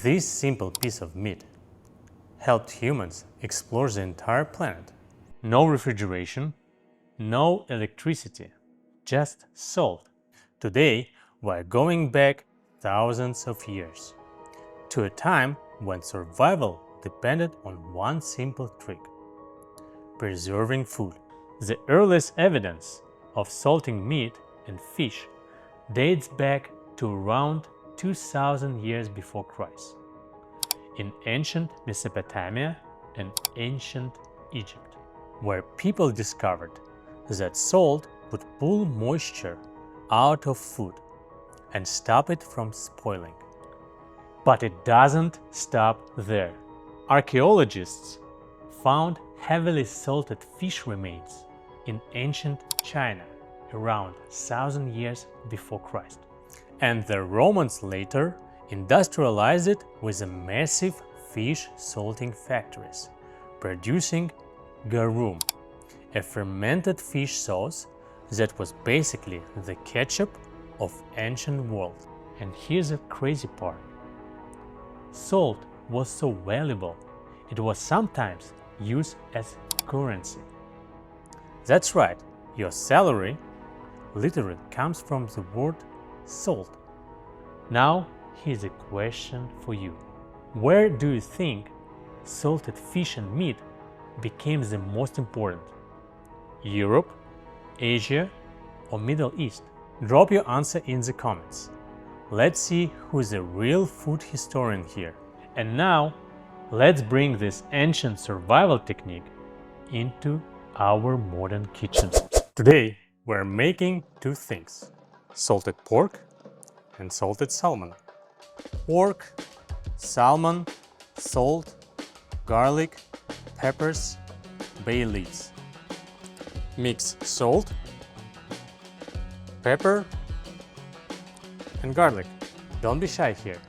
This simple piece of meat helped humans explore the entire planet. No refrigeration, no electricity, just salt. Today, we're going back thousands of years to a time when survival depended on one simple trick: preserving food. The earliest evidence of salting meat and fish dates back to around 2000 years before Christ, in ancient Mesopotamia and ancient Egypt, where people discovered that salt would pull moisture out of food and stop it from spoiling. But it doesn't stop there. Archaeologists found heavily salted fish remains in ancient China around 1000 years before Christ. And the Romans later industrialized it with a massive fish salting factories, producing garum, a fermented fish sauce that was basically the ketchup of ancient world. And here's the crazy part. Salt was so valuable, it was sometimes used as currency. That's right, your salary literally comes from the word salt. Now, here's a question for you. Where do you think salted fish and meat became the most important? Europe, Asia, or Middle East? Drop your answer in the comments. Let's see who's a real food historian here. And now, let's bring this ancient survival technique into our modern kitchen. Today, we're making two things: salted pork and salted salmon. Pork, salmon, salt, garlic, peppers, bay leaves. Mix salt, pepper, and garlic. Don't be shy here.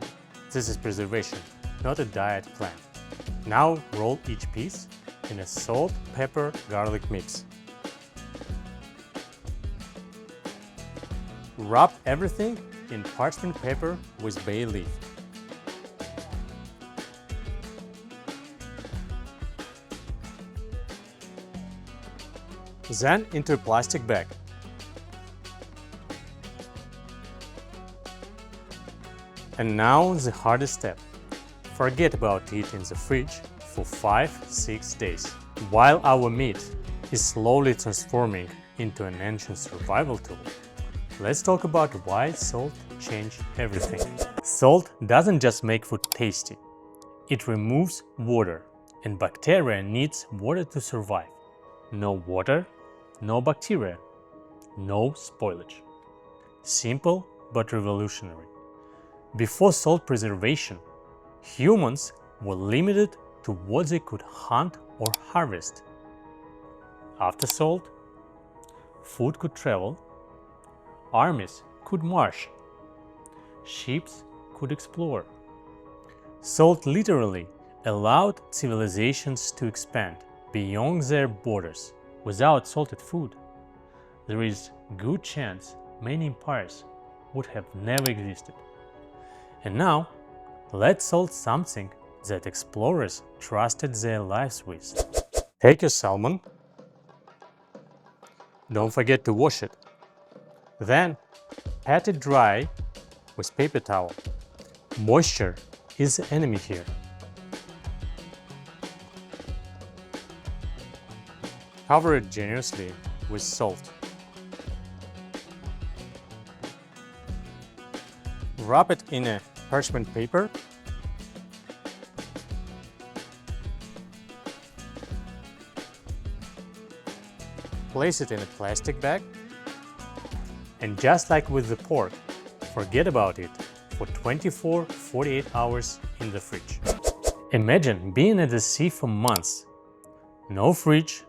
This is preservation, not a diet plan. Now roll each piece in a salt, pepper, garlic mix. Wrap everything in parchment paper with bay leaf. Then into a plastic bag. And now the hardest step. Forget about it in the fridge for 5-6 days. While our meat is slowly transforming into an ancient survival tool, let's talk about why salt changed everything. Salt doesn't just make food tasty. It removes water, and bacteria needs water to survive. No water, no bacteria, no spoilage. Simple but revolutionary. Before salt preservation, humans were limited to what they could hunt or harvest. After salt, food could travel, armies could march, ships could explore. Salt literally allowed civilizations to expand beyond their borders. Without salted food, there is good chance many empires would have never existed. And now, let's salt something that explorers trusted their lives with. Take your salmon. Don't forget to wash it. Then, pat it dry with paper towel. Moisture is the enemy here. Cover it generously with salt. Wrap it in a parchment paper. Place it in a plastic bag. And just like with the pork, forget about it for 24-48 hours in the fridge. Imagine being at the sea for months. No fridge,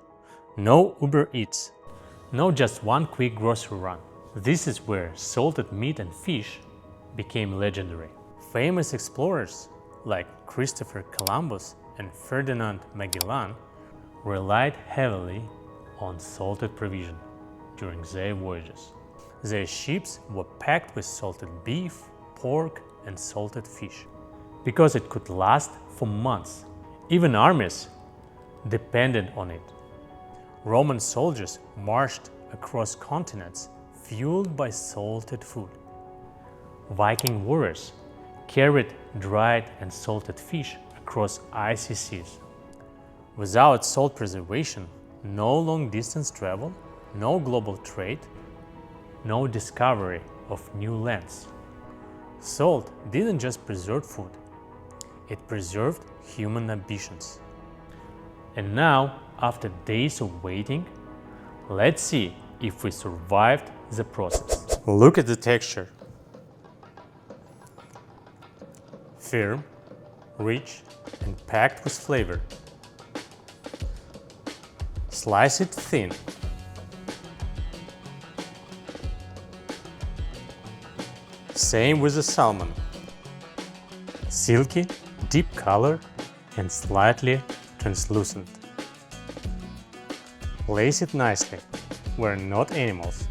no Uber Eats, no just one quick grocery run. This is where salted meat and fish became legendary. Famous explorers like Christopher Columbus and Ferdinand Magellan relied heavily on salted provision during their voyages. Their ships were packed with salted beef, pork, and salted fish. because it could last for months. Even armies depended on it. Roman soldiers marched across continents fueled by salted food. Viking warriors carried dried and salted fish across icy seas. Without salt preservation, no long-distance travel, no global trade, no discovery of new lands. Salt didn't just preserve food, it preserved human ambitions. And now, after days of waiting, let's see if we survived the process. Look at the texture. Firm, rich, and packed with flavor. Slice it thin. Same with the salmon. Silky, deep color, and slightly translucent. Place it nicely. We're not animals.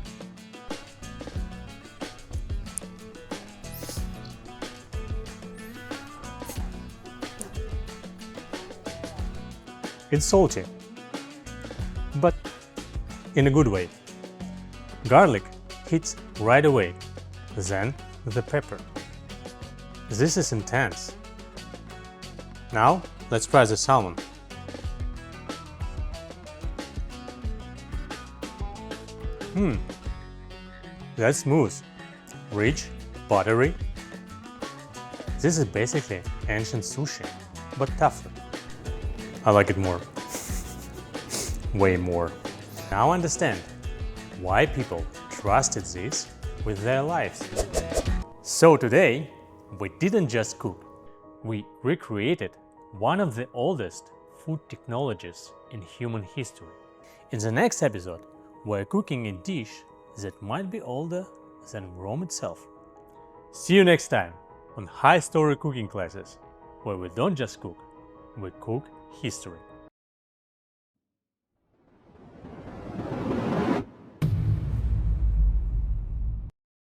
It's salty, but in a good way. Garlic hits right away, then the pepper. This is intense. Now let's try the salmon. That's smooth, rich, buttery. This is basically ancient sushi, but tougher. I like it more. Way more. Now I understand why people trusted this with their lives. So today, we didn't just cook. We recreated one of the oldest food technologies in human history. In the next episode, we're cooking a dish that might be older than Rome itself. See you next time on High Story Cooking Classes, where we don't just cook, we cook history.